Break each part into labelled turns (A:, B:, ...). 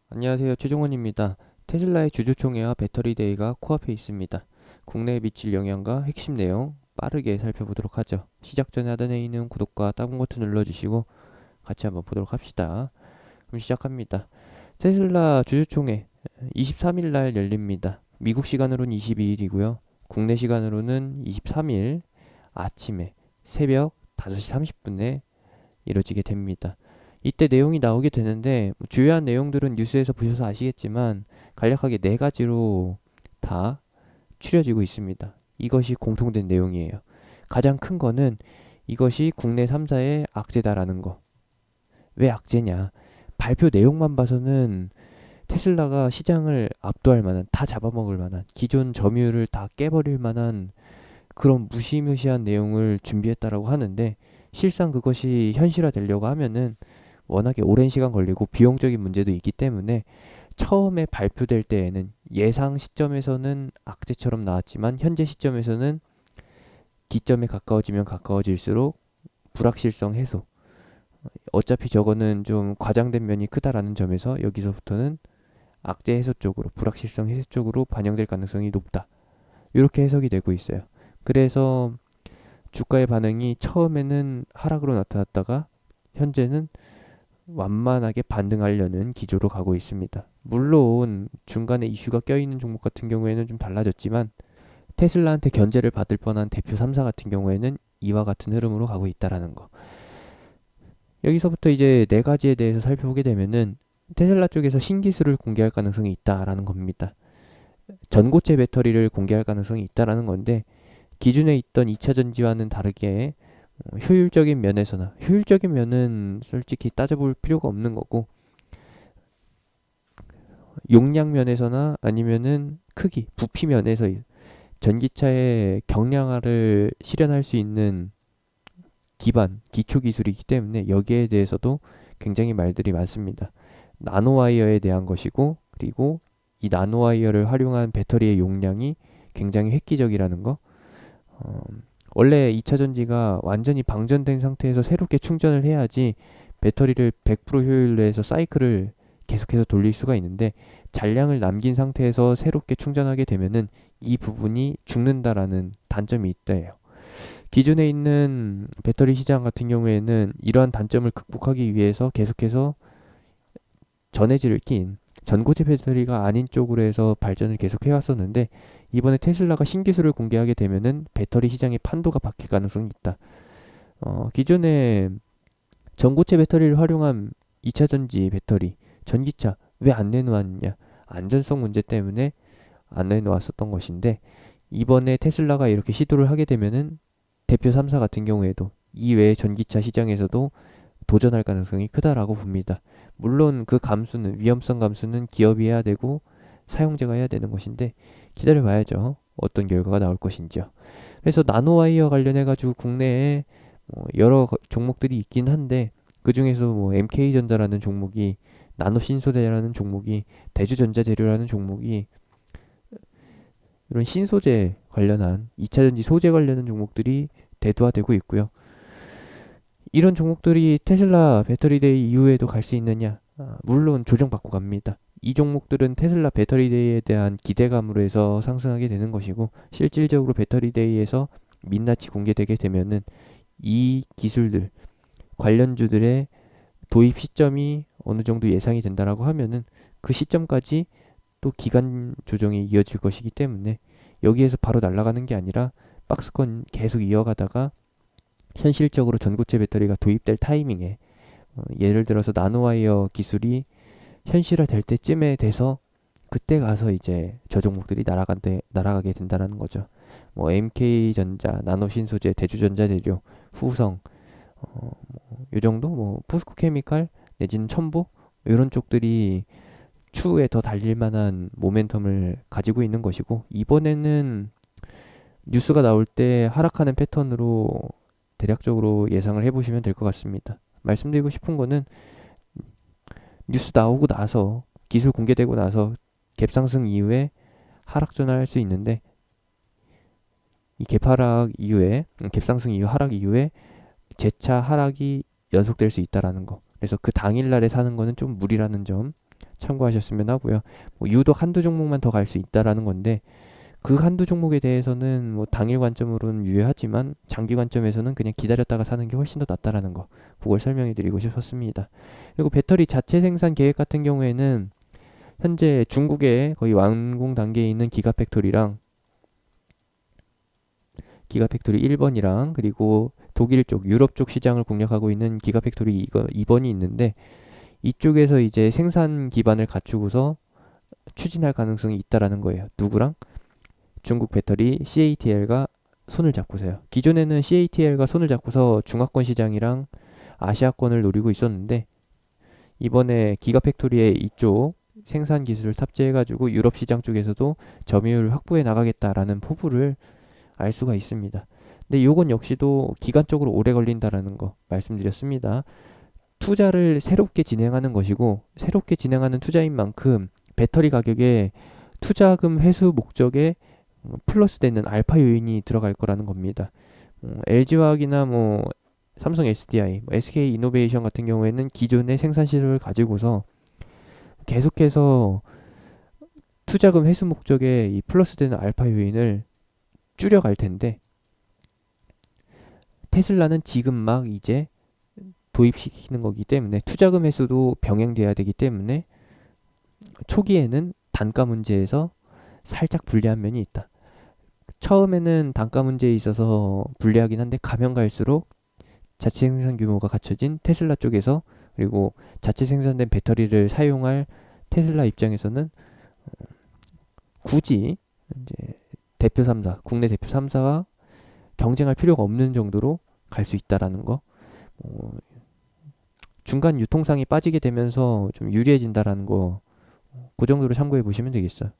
A: 안녕하세요. 최종원입니다. 테슬라의 주주총회와 배터리 데이가 코앞에 있습니다. 국내에 미칠 영향과 핵심 내용 빠르게 살펴보도록 하죠. 시작 전에 하단에 있는 구독과 따봉 버튼 눌러주시고 같이 한번 보도록 합시다. 그럼 시작합니다. 테슬라 주주총회 23일 날 열립니다. 미국 시간으로는 22일이고요. 국내 시간으로는 23일 아침에 새벽 5시 30분에 이뤄지게 됩니다. 이때 내용이 나오게 되는데 주요한 내용들은 뉴스에서 보셔서 아시겠지만 간략하게 네 가지로 다 추려지고 있습니다. 이것이 공통된 내용이에요. 가장 큰 거는 이것이 국내 3사의 악재다라는 거. 왜 악재냐? 발표 내용만 봐서는 테슬라가 시장을 압도할 만한, 다 잡아먹을 만한, 기존 점유율을 다 깨버릴 만한 그런 무시무시한 내용을 준비했다라고 하는데 실상 그것이 현실화되려고 하면은 워낙에 오랜 시간 걸리고 비용적인 문제도 있기 때문에 처음에 발표될 때에는 예상 시점에서는 악재처럼 나왔지만 현재 시점에서는 기점에 가까워지면 가까워질수록 불확실성 해소. 어차피 저거는 좀 과장된 면이 크다라는 점에서 여기서부터는 악재 해소 쪽으로 불확실성 해소 쪽으로 반영될 가능성이 높다. 이렇게 해석이 되고 있어요. 그래서 주가의 반응이 처음에는 하락으로 나타났다가 현재는 완만하게 반등하려는 기조로 가고 있습니다. 물론 중간에 이슈가 껴있는 종목 같은 경우에는 좀 달라졌지만 테슬라한테 견제를 받을 뻔한 대표 3사 같은 경우에는 이와 같은 흐름으로 가고 있다라는 거. 여기서부터 이제 네 가지에 대해서 살펴보게 되면은 테슬라 쪽에서 신기술을 공개할 가능성이 있다라는 겁니다. 전고체 배터리를 공개할 가능성이 있다라는 건데 기존에 있던 2차 전지와는 다르게 효율적인 면에서나 효율적인 면은 솔직히 따져볼 필요가 없는 거고 용량 면에서나 아니면은 크기, 부피 면에서 전기차의 경량화를 실현할 수 있는 기반, 기초 기술이기 때문에 여기에 대해서도 굉장히 말들이 많습니다. 나노와이어에 대한 것이고 그리고 이 나노와이어를 활용한 배터리의 용량이 굉장히 획기적이라는 거. 어, 원래 2차 전지가 완전히 방전된 상태에서 새롭게 충전을 해야지 배터리를 100% 효율로 해서 사이클을 계속해서 돌릴 수가 있는데 잔량을 남긴 상태에서 새롭게 충전하게 되면은 이 부분이 죽는다라는 단점이 있대요. 기존에 있는 배터리 시장 같은 경우에는 이러한 단점을 극복하기 위해서 계속해서 전해질을 낀 전고체 배터리가 아닌 쪽으로 해서 발전을 계속 해왔었는데 이번에 테슬라가 신기술을 공개하게 되면은 배터리 시장의 판도가 바뀔 가능성이 있다. 기존에 전고체 배터리를 활용한 2차 전지 배터리, 전기차 왜 안 내놓았냐? 안전성 문제 때문에 안 내놓았었던 것인데 이번에 테슬라가 이렇게 시도를 하게 되면은 대표 3사 같은 경우에도 이외의 전기차 시장에서도 도전할 가능성이 크다라고 봅니다. 물론 그 감수는 위험성 감수는 기업이 해야 되고 사용자가 해야 되는 것인데 기다려 봐야죠. 어떤 결과가 나올 것인지요. 그래서 나노와이어 관련해 가지고 국내에 여러 종목들이 있긴 한데 그 중에서 뭐 MK전자라는 종목이 나노신소재라는 종목이 대주전자재료라는 종목이 이런 신소재 관련한 2차전지 소재 관련한 종목들이 대두화되고 있고요. 이런 종목들이 테슬라 배터리데이 이후에도 갈 수 있느냐? 물론 조정받고 갑니다. 이 종목들은 테슬라 배터리데이에 대한 기대감으로 해서 상승하게 되는 것이고 실질적으로 배터리데이에서 민낯이 공개되게 되면은 이 기술들 관련주들의 도입 시점이 어느 정도 예상이 된다라고 하면은 그 시점까지 또 기간 조정이 이어질 것이기 때문에 여기에서 바로 날아가는 게 아니라 박스권 계속 이어가다가 현실적으로 전고체 배터리가 도입될 타이밍에 예를 들어서 나노와이어 기술이 현실화될 때쯤에 돼서 그때 가서 이제 저 종목들이 날아가게 된다는 거죠. 뭐 MK전자, 나노신소재, 대주전자재료, 후성, 요 정도 뭐 포스코케미칼 내지는 첨보 이런 쪽들이 추후에 더 달릴 만한 모멘텀을 가지고 있는 것이고 이번에는 뉴스가 나올 때 하락하는 패턴으로 대략적으로 예상을 해보시면 될 것 같습니다. 말씀드리고 싶은 거는 뉴스 나오고 나서 기술 공개되고 나서 갭상승 이후에 하락 전환할 수 있는데 이 갭하락 이후에 갭상승 이후 하락 이후에 재차 하락이 연속될 수 있다라는 거. 그래서 그 당일날에 사는 거는 좀 무리라는 점 참고하셨으면 하고요. 뭐 유독 한두 종목만 더 갈 수 있다라는 건데 그 한두 종목에 대해서는 뭐 당일 관점으로는 유효하지만 장기 관점에서는 그냥 기다렸다가 사는 게 훨씬 더 낫다라는 거, 그걸 설명해 드리고 싶었습니다. 그리고 배터리 자체 생산 계획 같은 경우에는 현재 중국에 거의 완공 단계에 있는 기가팩토리 1번이랑 그리고 독일 쪽, 유럽 쪽 시장을 공략하고 있는 기가팩토리 2번이 있는데 이쪽에서 이제 생산 기반을 갖추고서 추진할 가능성이 있다라는 거예요. 누구랑? 중국 배터리 CATL과 손을 잡고서요. 기존에는 CATL과 손을 잡고서 중화권 시장이랑 아시아권을 노리고 있었는데 이번에 기가팩토리에 이쪽 생산 기술을 탑재해가지고 유럽 시장 쪽에서도 점유율을 확보해 나가겠다라는 포부를 알 수가 있습니다. 근데 요건 역시도 기간적으로 오래 걸린다라는 거 말씀드렸습니다. 투자를 새롭게 진행하는 것이고 새롭게 진행하는 투자인 만큼 배터리 가격에 투자금 회수 목적에 플러스 되는 알파 요인이 들어갈 거라는 겁니다. LG화학이나 뭐 삼성 SDI, SK 이노베이션 같은 경우에는 기존의 생산 시설을 가지고서 계속해서 투자금 회수 목적에 이 플러스 되는 알파 요인을 줄여갈 텐데 테슬라는 지금 막 이제 도입시키는 거기 때문에 투자금 회수도 병행돼야 되기 때문에 초기에는 단가 문제에서 살짝 불리한 면이 있다. 처음에는 단가 문제에 있어서 불리하긴 한데 가면 갈수록 자체 생산 규모가 갖춰진 테슬라 쪽에서 그리고 자체 생산된 배터리를 사용할 테슬라 입장에서는 굳이 이제 대표 3사, 국내 대표 3사와 경쟁할 필요가 없는 정도로 갈 수 있다라는 거. 중간 유통상이 빠지게 되면서 좀 유리해진다라는 거, 그 정도로 참고해 보시면 되겠어요.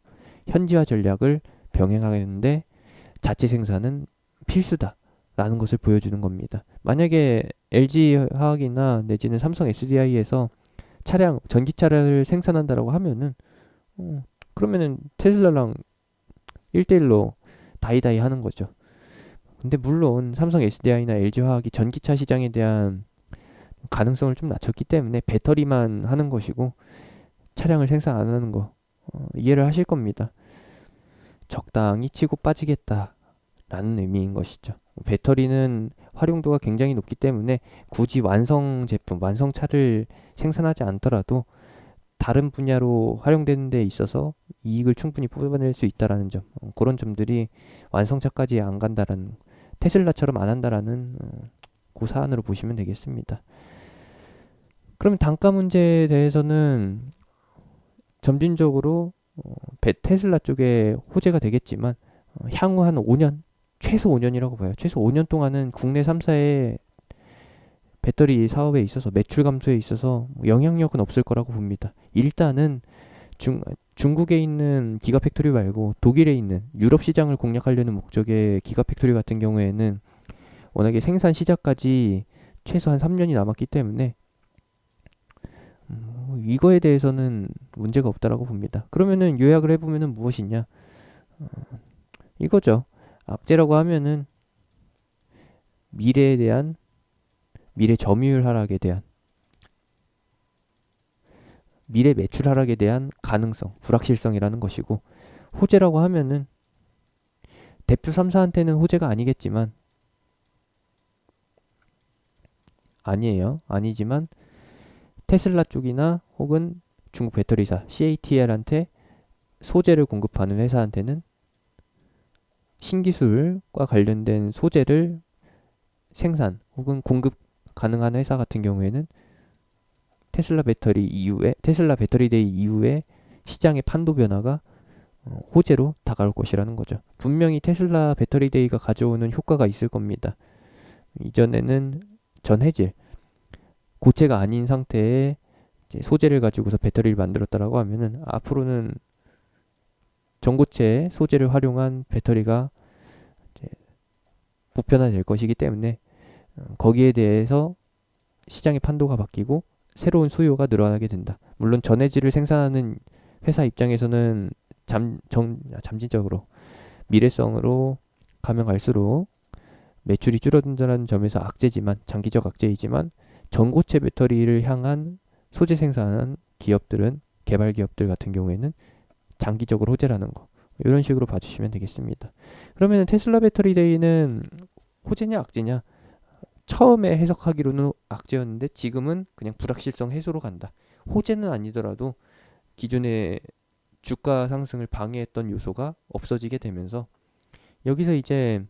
A: 현지화 전략을 병행하는데 자체 생산은 필수다라는 것을 보여주는 겁니다. 만약에 LG화학이나 내지는 삼성 SDI에서 전기차를 생산한다라고 하면은 그러면은 테슬라랑 1대1로 다이다이 하는 거죠. 근데 물론 삼성 SDI나 LG화학이 전기차 시장에 대한 가능성을 좀 낮췄기 때문에 배터리만 하는 것이고 차량을 생산 안 하는 거 이해를 하실 겁니다. 적당히 치고 빠지겠다라는 의미인 것이죠. 배터리는 활용도가 굉장히 높기 때문에 굳이 완성 제품, 완성차를 생산하지 않더라도 다른 분야로 활용되는 데 있어서 이익을 충분히 뽑아낼 수 있다라는 점, 그런 점들이 완성차까지 안 간다라는, 테슬라처럼 안 한다라는 그 사안으로 보시면 되겠습니다. 그러면 단가 문제에 대해서는 점진적으로 테슬라 쪽에 호재가 되겠지만 향후 한 5년, 최소 5년이라고 봐요. 최소 5년 동안은 국내 3사의 배터리 사업에 있어서 매출 감소에 있어서 영향력은 없을 거라고 봅니다. 일단은 중국에 있는 기가팩토리 말고 독일에 있는 유럽 시장을 공략하려는 목적의 기가팩토리 같은 경우에는 워낙에 생산 시작까지 최소 한 3년이 남았기 때문에 이거에 대해서는 문제가 없다라고 봅니다. 그러면은 요약을 해보면은 무엇이냐? 이거죠. 악재라고 하면은 미래에 대한 미래 점유율 하락에 대한 미래 매출 하락에 대한 가능성, 불확실성이라는 것이고 호재라고 하면은 대표 3사한테는 호재가 아니겠지만 아니지만 테슬라 쪽이나 혹은 중국 배터리사 CATL한테 소재를 공급하는 회사한테는 신기술과 관련된 소재를 생산 혹은 공급 가능한 회사 같은 경우에는 테슬라 배터리데이 이후에 시장의 판도 변화가 호재로 다가올 것이라는 거죠. 분명히 테슬라 배터리데이가 가져오는 효과가 있을 겁니다. 이전에는 전해질 고체가 아닌 상태의 이제 소재를 가지고서 배터리를 만들었다라고 하면은 앞으로는 전고체 소재를 활용한 배터리가 이제 보편화될 것이기 때문에 거기에 대해서 시장의 판도가 바뀌고 새로운 수요가 늘어나게 된다. 물론 전해질을 생산하는 회사 입장에서는 잠진적으로 미래성으로 가면 갈수록 매출이 줄어든다는 점에서 악재지만 장기적 악재이지만 전고체 배터리를 향한 소재 생산한 기업들은 개발 기업들 같은 경우에는 장기적으로 호재라는 거. 이런 식으로 봐주시면 되겠습니다. 그러면 테슬라 배터리 데이는 호재냐 악재냐? 처음에 해석하기로는 악재였는데 지금은 그냥 불확실성 해소로 간다. 호재는 아니더라도 기존의 주가 상승을 방해했던 요소가 없어지게 되면서 여기서 이제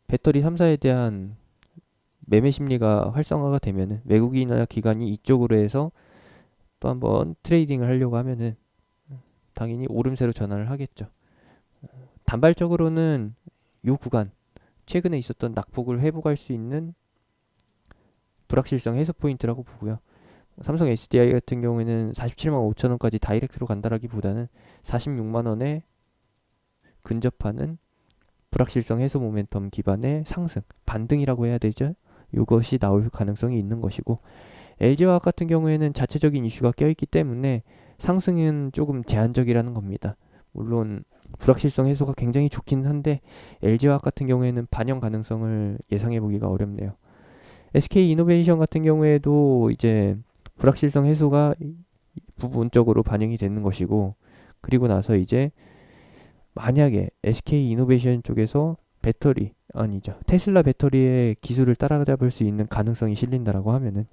A: 배터리 3사에 대한 매매 심리가 활성화가 되면은 외국인이나 기관이 이쪽으로 해서 또 한번 트레이딩을 하려고 하면은 당연히 오름세로 전환을 하겠죠. 단발적으로는 요 구간 최근에 있었던 낙폭을 회복할 수 있는 불확실성 해소 포인트라고 보고요. 삼성 SDI 같은 경우에는 47만 5천 원까지 다이렉트로 간다라기보다는 46만 원에 근접하는 불확실성 해소 모멘텀 기반의 상승, 반등이라고 해야 되죠. 이것이 나올 가능성이 있는 것이고 LG화학 같은 경우에는 자체적인 이슈가 껴있기 때문에 상승은 조금 제한적이라는 겁니다. 물론 불확실성 해소가 굉장히 좋긴 한데 LG화학 같은 경우에는 반영 가능성을 예상해 보기가 어렵네요. SK이노베이션 같은 경우에도 이제 불확실성 해소가 부분적으로 반영이 되는 것이고 그리고 나서 이제 만약에 SK이노베이션 쪽에서 배터리 아니죠 테슬라 배터리의 기술을 따라잡을 수 있는 가능성이 실린다라고 하면은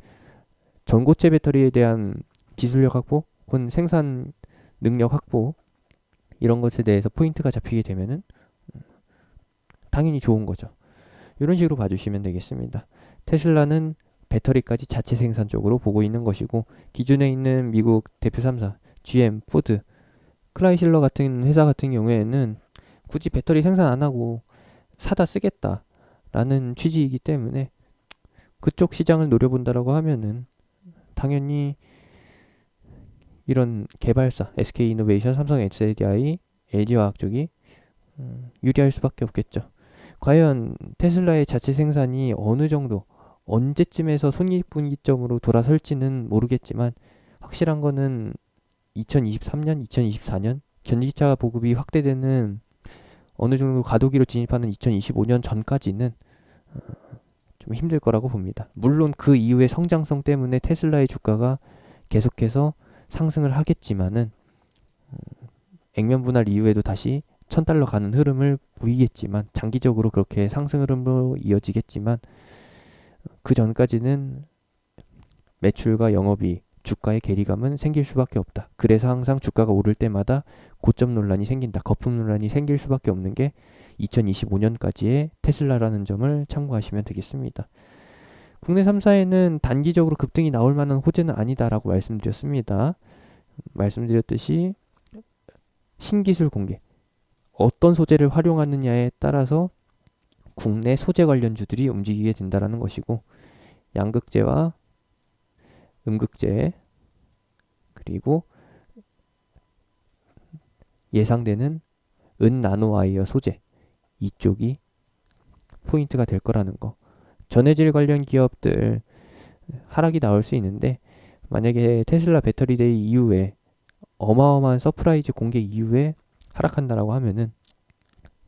A: 전고체 배터리에 대한 기술력 확보 혹은 생산 능력 확보 이런 것에 대해서 포인트가 잡히게 되면은 당연히 좋은 거죠. 이런 식으로 봐주시면 되겠습니다. 테슬라는 배터리까지 자체 생산 쪽으로 보고 있는 것이고 기존에 있는 미국 대표 3사 GM, 포드, 클라이실러 같은 회사 같은 경우에는 굳이 배터리 생산 안 하고 사다 쓰겠다라는 취지이기 때문에 그쪽 시장을 노려본다라고 하면은 당연히 이런 개발사 SK이노베이션, 삼성 SDI, LG화학 쪽이 유리할 수밖에 없겠죠. 과연 테슬라의 자체 생산이 어느 정도 언제쯤에서 손익분기점으로 돌아설지는 모르겠지만 확실한 거는 2023년, 2024년 전기차 보급이 확대되는 어느 정도 가도기로 진입하는 2025년 전까지는 좀 힘들 거라고 봅니다. 물론 그 이후의 성장성 때문에 테슬라의 주가가 계속해서 상승을 하겠지만은 액면 분할 이후에도 다시 $1,000 가는 흐름을 보이겠지만 장기적으로 그렇게 상승 흐름으로 이어지겠지만 그 전까지는 매출과 영업이익, 주가의 괴리감은 생길 수밖에 없다. 그래서 항상 주가가 오를 때마다 고점 논란이 생긴다. 거품 논란이 생길 수밖에 없는 게 2025년까지의 테슬라라는 점을 참고하시면 되겠습니다. 국내 3사에는 단기적으로 급등이 나올 만한 호재는 아니다라고 말씀드렸습니다. 말씀드렸듯이 신기술 공개, 어떤 소재를 활용하느냐에 따라서 국내 소재 관련주들이 움직이게 된다는 것이고 양극재와 음극재 그리고 예상되는 은나노와이어 소재 이쪽이 포인트가 될 거라는 거. 전해질 관련 기업들 하락이 나올 수 있는데 만약에 테슬라 배터리 데이 이후에 어마어마한 서프라이즈 공개 이후에 하락한다라고 하면은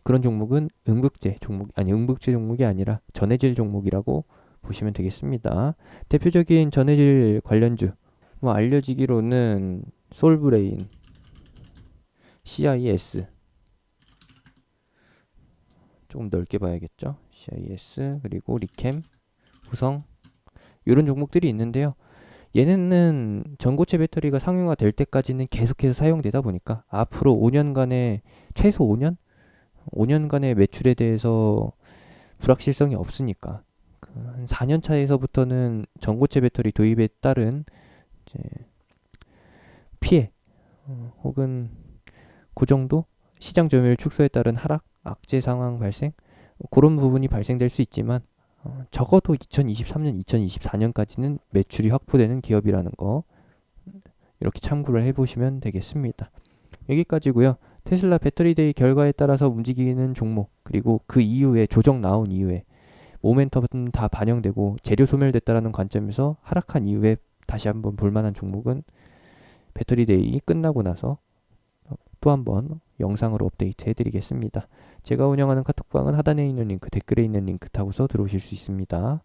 A: 그런 종목은 음극재 종목이 아니라 전해질 종목이라고 보시면 되겠습니다. 대표적인 전해질 관련주 뭐 알려지기로는 솔브레인, CIS 조금 넓게 봐야겠죠. CIS 그리고 리캠, 후성 이런 종목들이 있는데요. 얘네는 전고체 배터리가 상용화 될 때까지는 계속해서 사용되다 보니까 앞으로 5년간의 최소 5년간의 매출에 대해서 불확실성이 없으니까 한 4년 차에서부터는 전고체 배터리 도입에 따른 이제 피해 혹은 그 정도 시장 점유율 축소에 따른 하락, 악재 상황 발생 그런 부분이 발생될 수 있지만 적어도 2023년, 2024년까지는 매출이 확보되는 기업이라는 거 이렇게 참고를 해보시면 되겠습니다. 여기까지고요. 테슬라 배터리데이 결과에 따라서 움직이는 종목 그리고 그 이후에 조정 나온 이후에 모멘텀은 다 반영되고 재료 소멸됐다라는 관점에서 하락한 이후에 다시 한번 볼만한 종목은 배터리데이 끝나고 나서 또 한번 영상으로 업데이트 해드리겠습니다. 제가 운영하는 카톡방은 하단에 있는 링크, 댓글에 있는 링크 타고서 들어오실 수 있습니다.